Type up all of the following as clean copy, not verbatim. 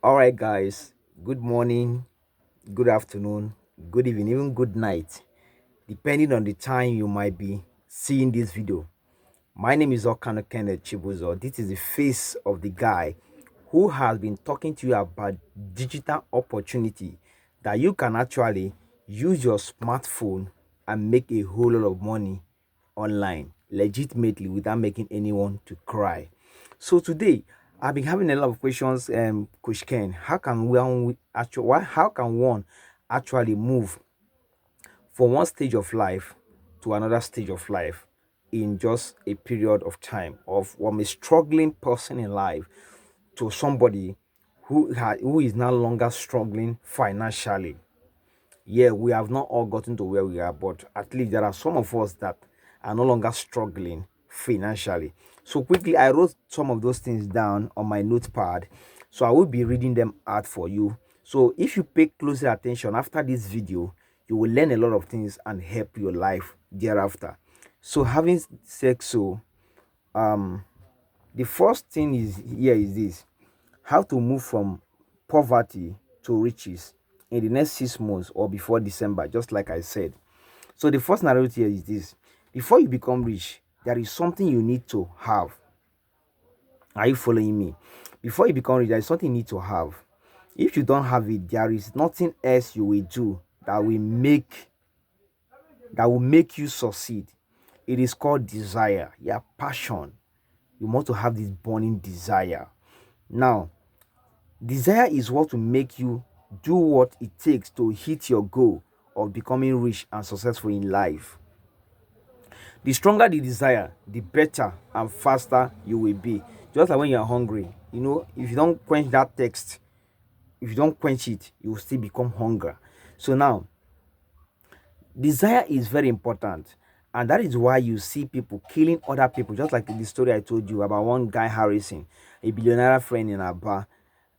All right, guys. Good morning, good afternoon, good evening, even good night, depending on the time you might be seeing this video. My name is Okano Kenneth Chibuzo. This is the face of the guy who has been talking to you about digital opportunity that you can actually use your smartphone and make a whole lot of money online legitimately without making anyone to cry. So today I've been having a lot of questions, Coach Ken. How can one actually move from one stage of life to another stage of life in just a period of time, of from a struggling person in life to somebody who is no longer struggling financially? Yeah, we have not all gotten to where we are, but at least there are some of us that are no longer struggling financially. So quickly, I wrote some of those things down on my notepad. So I will be reading them out for you. So if you pay closer attention after this video, you will learn a lot of things and help your life thereafter. So having said so, um, the first thing is this: how to move from poverty to riches in the next 6 months or before December, just like I said. So the first narrative here is this: before you become rich, there is something you need to have. Are you following me? Before you become rich, there is something you need to have. If you don't have it, there is nothing else you will do that will make you succeed. It is called desire. Yeah, passion. You want to have this burning desire. Now, desire is what will make you do what it takes to hit your goal of becoming rich and successful in life. The stronger the desire, the better and faster you will be. Just like when you're hungry, if you don't quench that text, if you don't quench it, you will still become hunger. So now, desire is very important, and that is why you see people killing other people, just like the story I told you about one guy Harrison, a billionaire friend in Aba,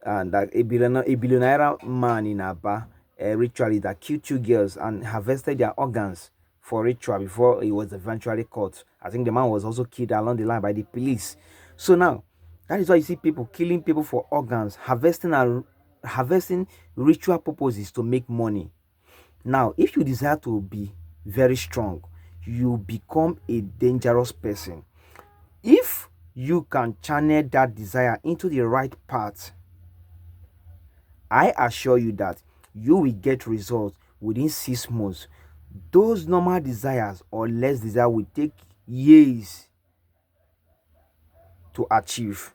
and that a billionaire man in Aba, ritually that killed two girls and harvested their organs for ritual before he was eventually caught. I think the man was also killed along the line by the police. So now, that is why you see people killing people for organs, harvesting ritual purposes to make money. Now, if you desire to be very strong, you become a dangerous person. If you can channel that desire into the right path, I assure you that you will get results within 6 months. Those normal desires or less desire will take years to achieve.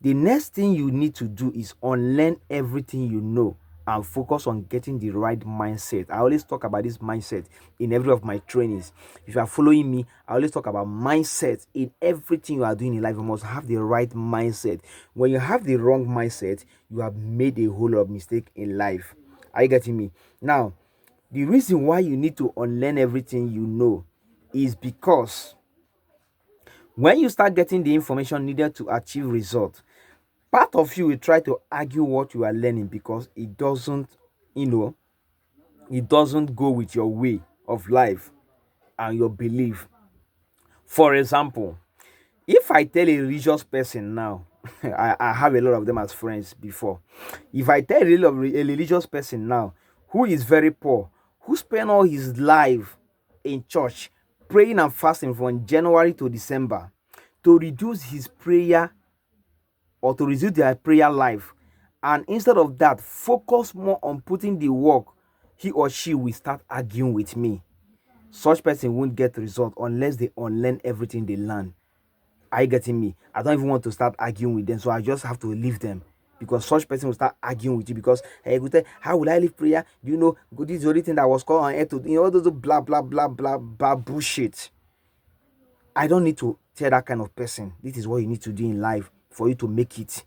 The next thing you need to do is unlearn everything you know and focus on getting the right mindset. I always talk about this mindset in every of my trainings. If you are following me, I always talk about mindset in everything you are doing in life. You must have the right mindset. When you have the wrong mindset, you have made a whole lot of mistake in life. Are you getting me? Now, the reason why you need to unlearn everything you know is because when you start getting the information needed to achieve results, part of you will try to argue what you are learning because you know it doesn't go with your way of life and your belief. For example, if I tell a religious person now, I have a lot of them as friends before. If I tell a religious person now who is very poor, who spent all his life in church praying and fasting from January to December, to reduce his prayer or to reduce their prayer life, and instead of that focus more on putting the work, he or she will start arguing with me. Such person won't get result unless they unlearn everything they learn. Are you getting me? I don't even want to start arguing with them, so I just have to leave them, because such person will start arguing with you because, hey, good, how will I live prayer? This is the only thing that was called on earth to, all those blah blah blah blah blah bullshit. I don't need to tell that kind of person this is what you need to do in life for you to make it.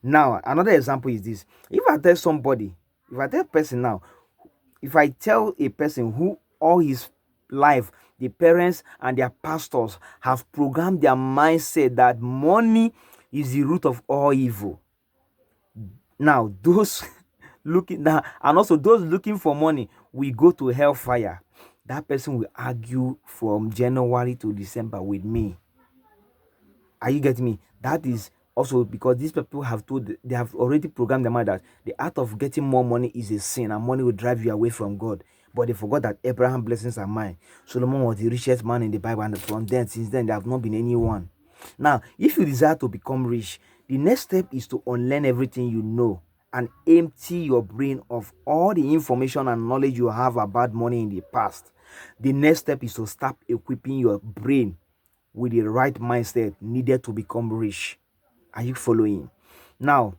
Now, another example is this. If I tell a person now, if I tell a person who all his life, the parents and their pastors have programmed their mindset that money is the root of all evil. Now, those looking now, and also those looking for money will go to hellfire. That person will argue from January to December with me. Are you getting me? That is Also, because these people they have already programmed their mind that the art of getting more money is a sin and money will drive you away from God. But they forgot that Abraham blessings are mine. Solomon was the richest man in the Bible, and from then, since then, there have not been anyone. Now, if you desire to become rich, the next step is to unlearn everything you know and empty your brain of all the information and knowledge you have about money in the past. The next step is to start equipping your brain with the right mindset needed to become rich. Are you following? Now,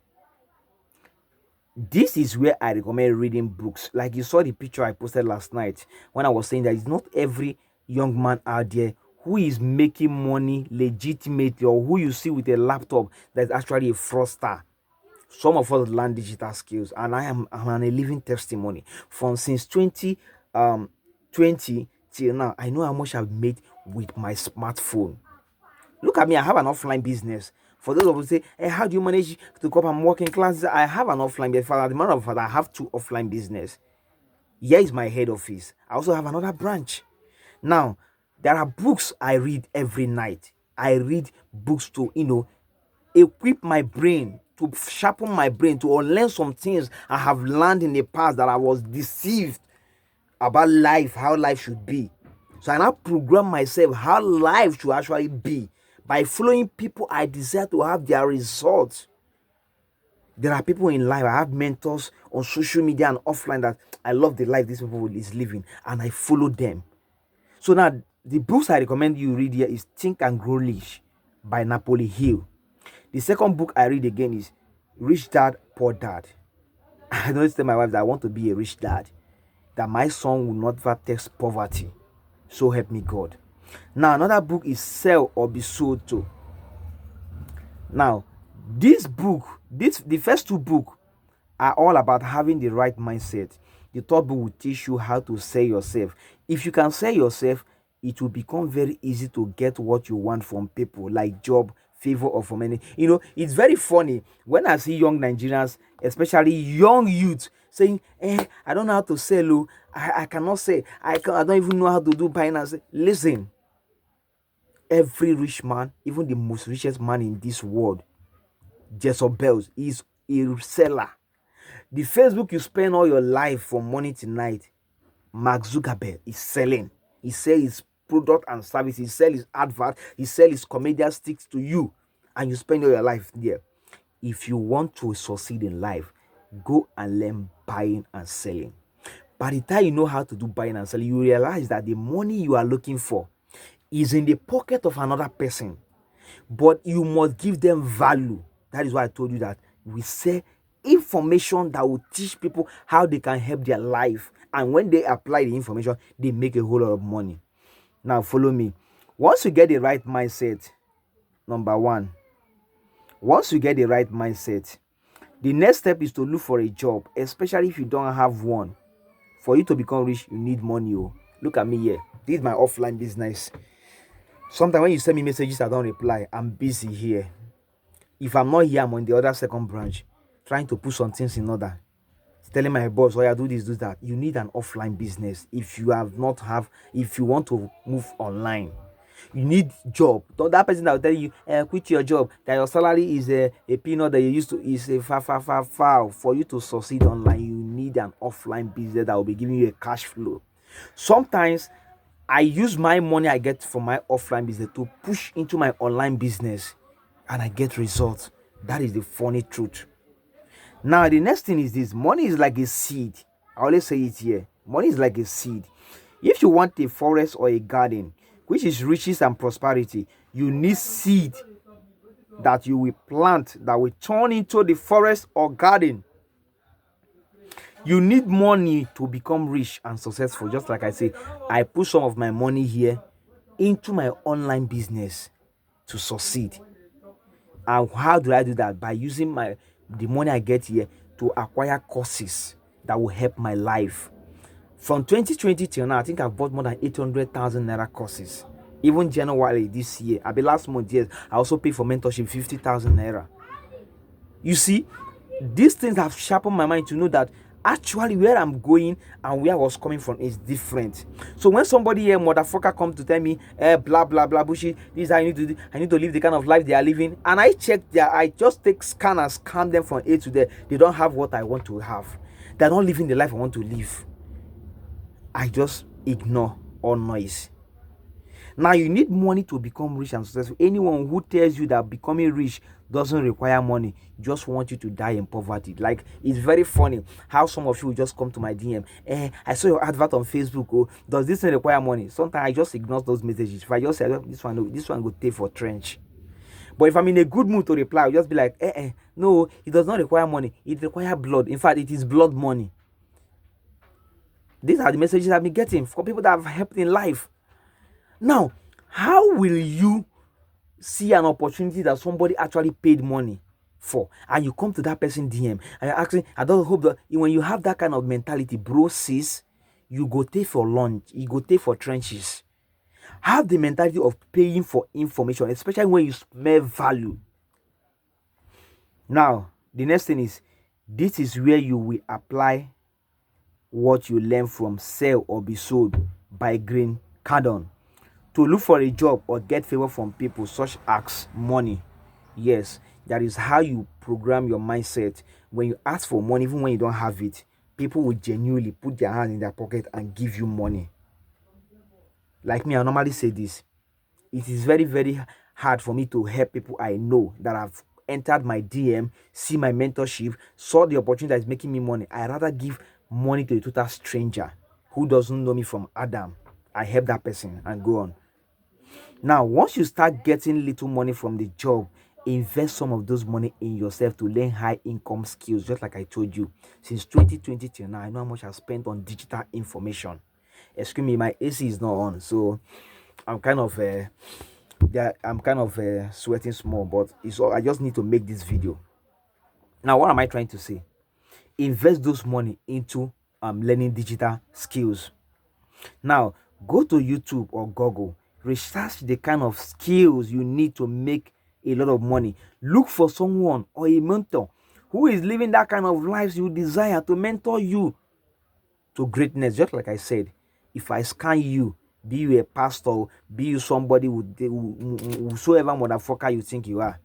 this is where I recommend reading books. Like you saw the picture I posted last night when I was saying that it's not every young man out there who is making money legitimately or who you see with a laptop that's actually a fraudster. Some of us learn digital skills, and I'm a living testimony. From since 2020 till now, I know how much I've made with my smartphone. Look at me, I have an offline business. For those of you who say, hey, how do you manage to cope and working classes? I have an offline business. As a matter of fact, I have 2 offline business. Here is my head office. I also have another branch. Now, there are books I read every night. I read books to, equip my brain, to sharpen my brain, to unlearn some things I have learned in the past that I was deceived about life, how life should be. So I now program myself how life should actually be by following people I desire to have their results. There are people in life, I have mentors on social media and offline that I love the life these people is living and I follow them. So now the books I recommend you read here is Think and Grow Rich by Napoleon Hill. The second book I read again is Rich Dad, Poor Dad. I don't tell my wife that I want to be a rich dad, that my son will not taste poverty. So help me God. Now another book is Sell or Be Sold To. Now the first 2 books are all about having the right mindset. The third book will teach you how to sell yourself. If you can sell yourself, it will become very easy to get what you want from people, like job, favor, or from any. It's very funny when I see young Nigerians, especially young youth, saying, I don't know how to sell. Oh, I cannot say. I don't even know how to do finance. Listen, every rich man, even the most richest man in this world, Jezebel, is a seller. The Facebook you spend all your life from morning to night, Mark Zuckerberg is selling. He sells his product and service. He sells his advert. He sells his comedian sticks to you, and you spend all your life there. If you want to succeed in life, go and learn buying and selling. By the time you know how to do buying and selling, you realize that the money you are looking for is in the pocket of another person, but you must give them value. That is why I told you that we sell information that will teach people how they can help their life, and when they apply the information, they make a whole lot of money. Now follow me. Once you get the right mindset, number 1, once you get the right mindset, the next step is to look for a job, especially if you don't have one. For you to become rich, you need money. Look at me here. This is my offline business. Sometimes when you send me messages, I don't reply. I'm busy here. If I'm not here, I'm on the other second branch, trying to put some things in order. Telling my boss, oh yeah, do this, do that. You need an offline business if you want to move online. You need job. That person that will tell you, quit your job, that your salary is a peanut that you used to, is a far. For you to succeed online, you need an offline business that will be giving you a cash flow. Sometimes I use my money I get from my offline business to push into my online business, and I get results. That is the funny truth. Now, the next thing is this. Money is like a seed. I always say it here. Money is like a seed. If you want a forest or a garden, which is riches and prosperity, you need seed that you will plant that will turn into the forest or garden. You need money to become rich and successful. Just like I say, I put some of my money here into my online business to succeed. And how do I do that? By using the money I get here to acquire courses that will help my life. From 2020 till now, I think I've bought more than 800,000 naira courses. Even January this year, last month, yes, I also paid for mentorship 50,000 naira. You see, these things have sharpened my mind to know that Actually, where I'm going and where I was coming from is different. So when somebody here, motherfucker, come to tell me, blah blah blah bullshit, this is how I need to do, I need to live the kind of life they are living, and I check I just take scan and scan them from A to Z. They don't have what I want to have. They're not living the life I want to live. I just ignore all noise. Now you need money to become rich and successful. Anyone who tells you that becoming rich doesn't require money just want you to die in poverty. Like, it's very funny how some of you will just come to my DM. I saw your advert on Facebook. Oh, does this require money? Sometimes I just ignore those messages. If I just say this one go take for trench. But if I'm in a good mood to reply, I'll just be like, no, it does not require money. It requires blood. In fact, it is blood money. These are the messages I've been getting from people that have helped in life. Now, how will you see an opportunity that somebody actually paid money for, and you come to that person DM and you're asking? I don't hope that when you have that kind of mentality, bro, sis, you go take for lunch, you go take for trenches. Have the mentality of paying for information, especially when you smell value. Now, the next thing is, this is where you will apply what you learn from Sell or Be Sold by Grant Cardone. To look for a job or get favor from people such as money. Yes, that is how you program your mindset. When you ask for money, even when you don't have it, people will genuinely put their hand in their pocket and give you money. Like me, I normally say this. It is very, very hard for me to help people I know that have entered my DM, see my mentorship, saw the opportunity that is making me money. I rather give money to a total stranger who doesn't know me from Adam. I help that person and go on. Now, once you start getting little money from the job, invest some of those money in yourself to learn high income skills. Just like I told you, since 2020 till now, I know how much I've spent on digital information. Excuse me, my AC is not on, so I'm kind of sweating small, but it's all, I just need to make this video. Now, what am I trying to say? Invest those money into learning digital skills. Now, go to YouTube or Google, research the kind of skills you need to make a lot of money. Look for someone or a mentor who is living that kind of life you desire to mentor you to greatness. Just like I said, if I scan you, be you a pastor, be you somebody whosoever motherfucker you think you are,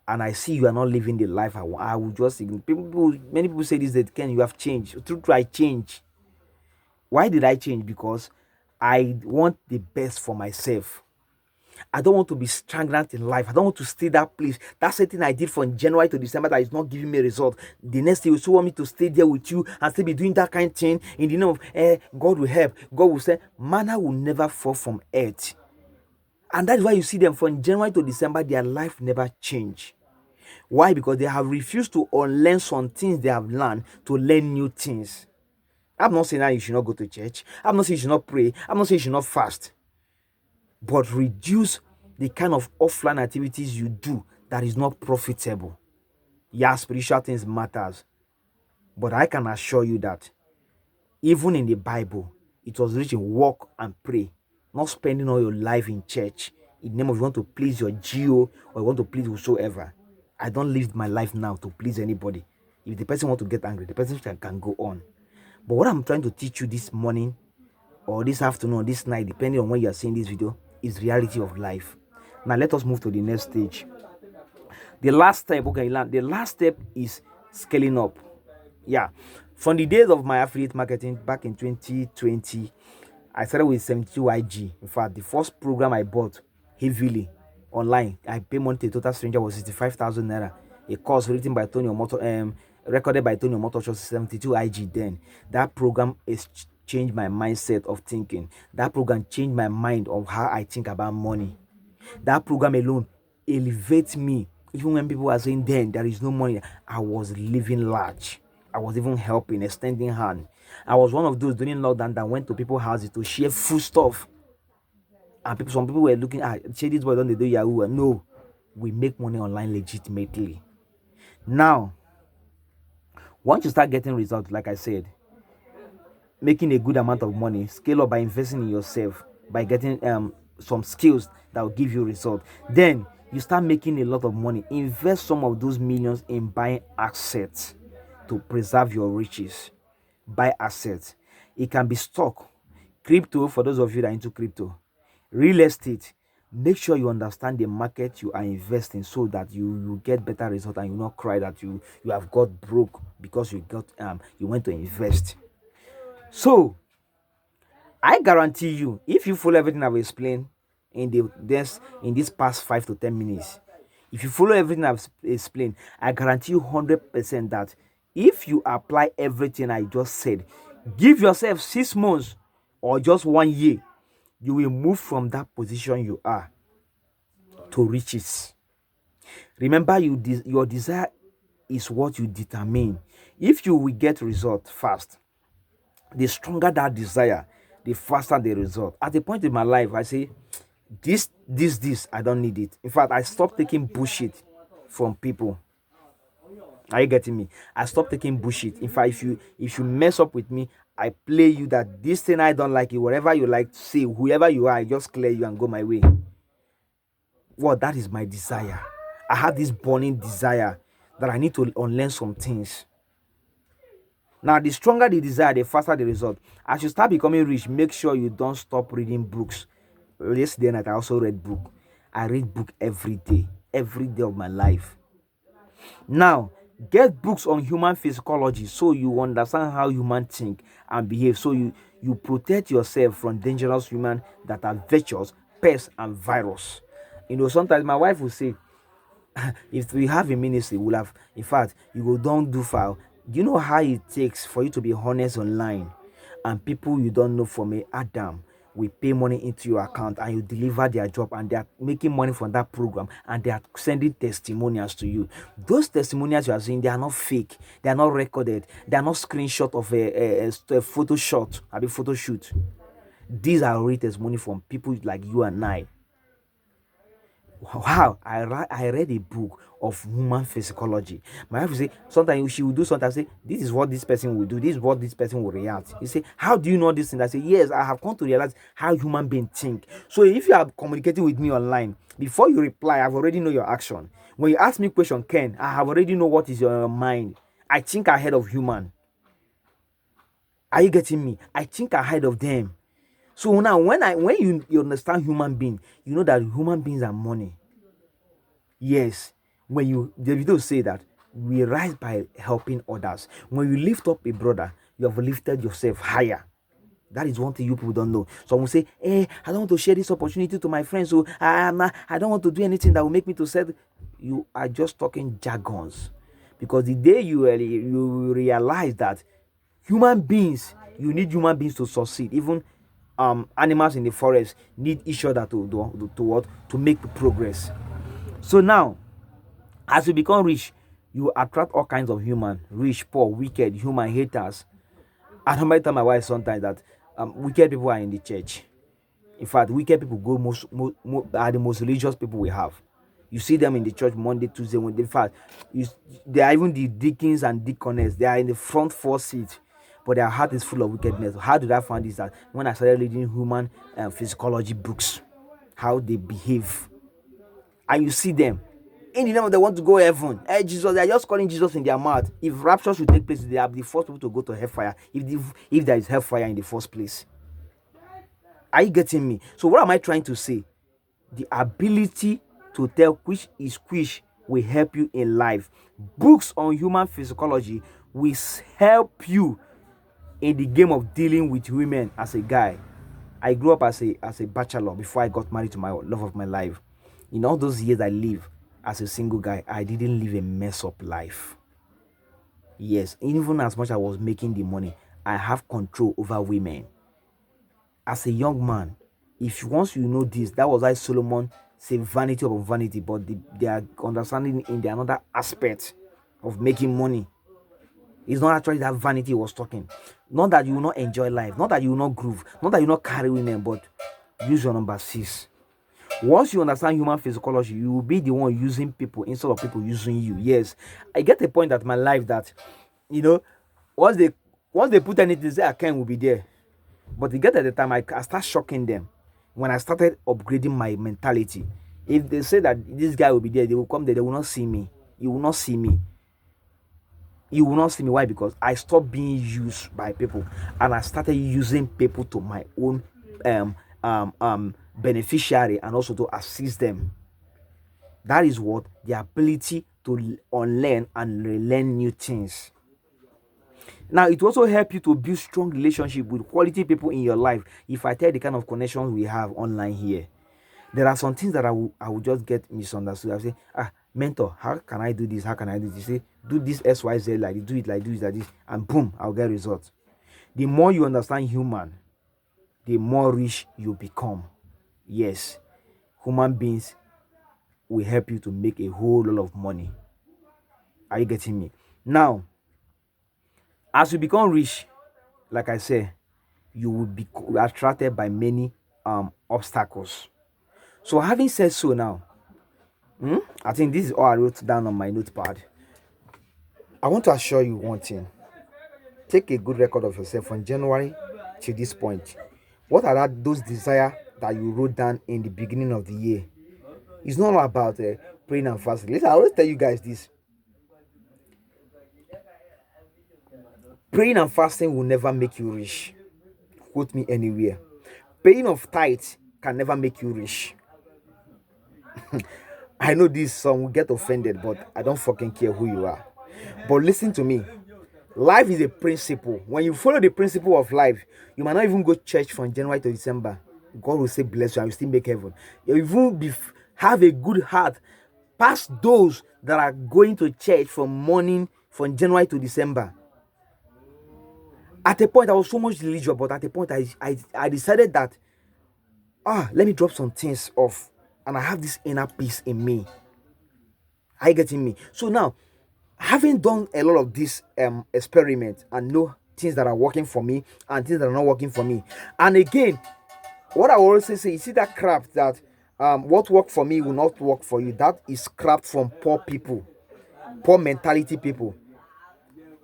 and I see you are not living the life I will just ignore. Many people say this, that Ken, you have changed. True, I change. Why did I change? Because I want the best for myself. I don't want to be stagnant in life. I don't want to stay that place. That's something I did from January to December that is not giving me a result. The next day, you still want me to stay there with you and still be doing that kind of thing in the name of God will help. God will say, manna will never fall from earth. And that's why you see them from January to December, their life never change. Why? Because they have refused to unlearn some things they have learned to learn new things. I'm not saying that you should not go to church. I'm not saying you should not pray. I'm not saying you should not fast. But reduce the kind of offline activities you do that is not profitable. Yeah, spiritual things matters. But I can assure you that even in the Bible, it was written, walk and pray, not spending all your life in church in the name of you want to please your geo or you want to please whosoever. I don't live my life now to please anybody. If the person want to get angry, the person can go on. But what I'm trying to teach you this morning or this afternoon or this night, depending on when you are seeing this video, is reality of life. Now let us move to the next stage. The last step, the last step is scaling up. Yeah. From the days of my affiliate marketing back in 2020, I started with 72 IG. In fact, the first program I bought heavily online, I paid money to a total stranger, was 65,000 naira. A course written by Tony Omoto, recorded by Tony Omoto, 72 IG then. That program is changed my mindset of thinking. That program changed my mind of how I think about money. That program alone elevates me. Even when people are saying then there is no money, I was living large. I was even helping, extending hand. I was one of those during lockdown that went to people's houses to share food stuff. And some people were looking at, say this boy don't they do Yahoo? No, we make money online legitimately. Now, once you start getting results, like I said, making a good amount of money, scale up by investing in yourself, by getting some skills that will give you results. Then you start making a lot of money. Invest some of those millions in buying assets to preserve your riches. buy assets. It can be stock, crypto for those of you that are into crypto, real estate. Make sure you understand the market you are investing so that you get better result and you not cry that you have got broke because you went to invest. So I guarantee you, if you follow everything I've explained in this past 5 to 10 minutes, if you follow everything I've explained, I guarantee you 100% that if you apply everything I just said, give yourself 6 months or just 1 year, you will move from that position you are to riches. Remember, your desire is what you determine. If you will get result fast, the stronger that desire, the faster the result. At a point in my life, I say, this, I don't need it. In fact, I stopped taking bullshit from people. Are you getting me? I stopped taking bullshit. In fact, if you mess up with me, I play you that this thing I don't like it. Whatever you like to say, whoever you are, I just clear you and go my way. Well, that is my desire. I have this burning desire that I need to unlearn some things. Now, the stronger the desire, the faster the result. As you start becoming rich, make sure you don't stop reading books. Yesterday night, I also read book. I read book every day of my life. Now, get books on human physiology so you understand how humans think and behave. So you protect yourself from dangerous humans that are vectors, pests, and virus. Sometimes my wife will say, if we have a ministry, we'll have, in fact, you go don't do foul. Do you know how it takes for you to be honest online and people you don't know from a Adam will pay money into your account and you deliver their job and they are making money from that program and they are sending testimonials to you? Those testimonials you are seeing, they are not fake, they are not recorded, they are not screenshot of a photo shot, a photo shoot. These are real testimony from people like you and I. Wow, I read a book of human physiology. My wife will say, sometimes she will do something, I say, this is what this person will do, this is what this person will react. You say, how do you know this thing? I say, yes, I have come to realize how human beings think. So if you are communicating with me online, before you reply, I've already know your action. When you ask me question, Ken, I have already know what is your mind. I think ahead of human. Are you getting me? I think ahead of them. So now, when you understand human being, you know that human beings are money. Yes, the video say that we rise by helping others. When you lift up a brother, you have lifted yourself higher. That is one thing you people don't know. Some will say, "Hey, I don't want to share this opportunity to my friends, so I don't want to do anything that will make me to say." You are just talking jargons, because the day you realize that human beings, you need human beings to succeed. Even animals in the forest need each other to what, to make progress. So now, as you become rich, you attract all kinds of human, rich, poor, wicked, human, haters. I remember tell my wife sometimes that wicked people are in the church. In fact, wicked people are the most religious people we have. You see them in the church Monday, Tuesday, Wednesday. In fact, they are even the deacons and deaconess. They are in the front four seats, but their heart is full of wickedness. How did I find this? That when I started reading human physiology books, how they behave, and you see them in the name of they want to go heaven. Hey, Jesus, they are just calling Jesus in their mouth. If rapture should take place, they are the first people to go to hellfire. If there is hellfire in the first place. Are you getting me? So what am I trying to say? The ability to tell which is which will help you in life. Books on human physiology will help you in the game of dealing with women as a guy. I grew up as a bachelor before I got married to my love of my life. In all those years I lived as a single guy, I didn't live a mess up life. Yes, even as much as I was making the money, I have control over women. As a young man, if once you know this, that was why Solomon said vanity of vanity, but they are understanding in the another aspect of making money. It's not actually that vanity he was talking. Not that you will not enjoy life, not that you will not groove, not that you will not carry women, but use your number 6. Once you understand human physiology, you will be the one using people instead of people using you. Yes, I get a point at my life that, once they put anything, say Ken will be there. But you get at the time, I start shocking them. When I started upgrading my mentality, if they say that this guy will be there, they will come there, they will not see me. You will not see me. You will not see me. Why? Because I stopped being used by people and I started using people to my own beneficiary and also to assist them. That is what the ability to unlearn and relearn new things. Now, it will also help you to build strong relationship with quality people in your life. If I tell the kind of connections we have online here, there are some things that I will just get misunderstood. I say, mentor, how can I do this? How can I do this? You say, do this XYZ like this, do it like this, like this, and boom, I'll get results. The more you understand human, the more rich you become. Yes, human beings will help you to make a whole lot of money. Are you getting me? Now, as you become rich, like I say, you will be attracted by many obstacles. So having said so now, I think this is all I wrote down on my notepad. I want to assure you one thing. Take a good record of yourself from January to this point. What are those desires that you wrote down in the beginning of the year? It's not all about praying and fasting. Listen, I always tell you guys this. Praying and fasting will never make you rich. Quote me anywhere. Paying of tithe can never make you rich. I know this some will get offended, but I don't fucking care who you are. But listen to me. Life is a principle. When you follow the principle of life, you might not even go to church from January to December. God will say bless you and you still make heaven. You even have a good heart past those that are going to church from morning from January to December. At a point, I was so much religious, but at a point, I decided that let me drop some things off, and I have this inner peace in me. Are you getting me? So now, having done a lot of this experiment and know things that are working for me and things that are not working for me, and again, what I always say, you see that crap that what worked for me will not work for you. That is crap from poor people, poor mentality people.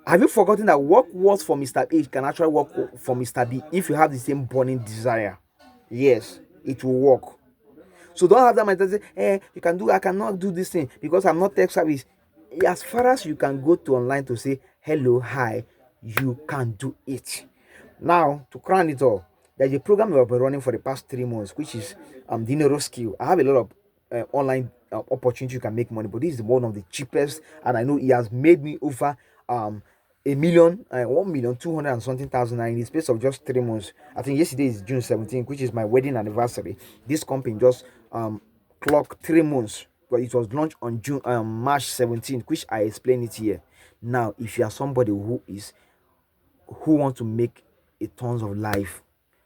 Have you forgotten that what works for Mr. A can actually work for Mr. B if you have the same burning desire? Yes, it will work. So don't have that mentality. You can do. I cannot do this thing because I'm not tech service. As far as you can go to online to say hello, hi, you can do it. Now to crown it all, there's a program we have been running for the past 3 months, which is Dinero Skill. I have a lot of online opportunity you can make money, but this is one of the cheapest, and I know it has made me over a million, 1,200,000 and something thousand in the space of just 3 months. I think yesterday is June 17th, which is my wedding anniversary. This company just clocked 3 months, but it was launched on March 17th, which I explained it here. Now, if you are somebody who want to make a tons of life,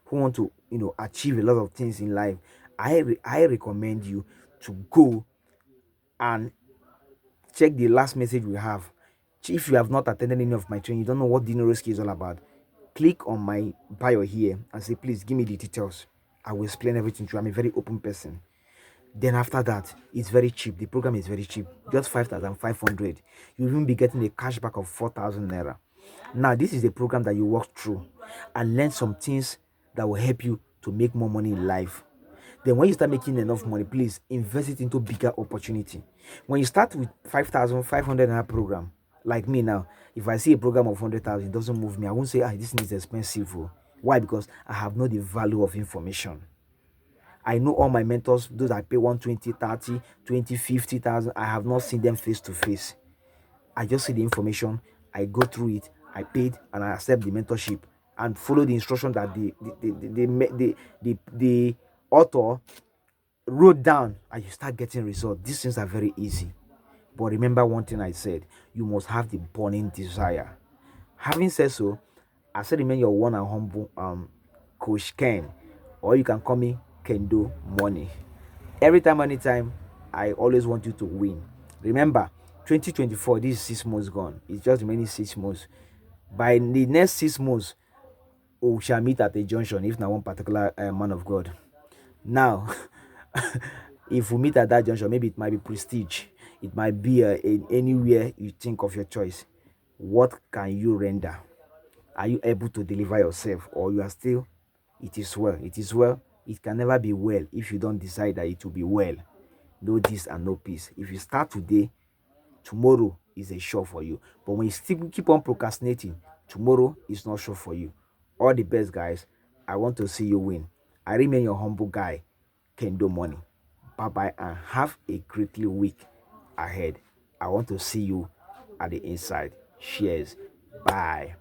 who want to achieve a lot of things in life, I recommend you to go and check the last message we have. If you have not attended any of my training, you don't know what Dinero Skill is all about, click on my bio here and say, please give me the details. I will explain everything to you. I'm a very open person. Then after that, it's very cheap. The program is very cheap, just 5,500. You'll even be getting a cashback of 4,000 naira. Now, this is a program that you work through and learn some things that will help you to make more money in life. Then when you start making enough money, please invest it into bigger opportunity. When you start with 5,500 naira program, like me now, if I see a program of 100,000, it doesn't move me. I won't say, this is expensive. Why? Because I have known the value of information. I know all my mentors, those I pay 120, 30, 20, 50,000. I have not seen them face to face. I just see the information, I go through it, I paid, and I accept the mentorship and follow the instruction that the author wrote down, and you start getting results. These things are very easy. But remember one thing I said, you must have the burning desire. Having said so, I said remain your one and humble Coach Ken, or you can call me Kendo Money. Every time, anytime, I always want you to win. Remember, 2024, this is 6 months gone. It's just remaining 6 months. By the next 6 months, we shall meet at a junction, if not one particular man of God. Now, if we meet at that junction, maybe it might be Prestige. It might be anywhere you think of your choice. What can you render? Are you able to deliver yourself, or you are still, it is well, it is well? It can never be well if you don't decide that it will be well. No this and no peace. If you start today, tomorrow is a sure for you. But when you still keep on procrastinating, tomorrow is not sure for you. All the best, guys. I want to see you win. I remain your humble guy, Kendo Money. Bye bye, and have a greatly week ahead. I want to see you at the inside. Cheers. Bye.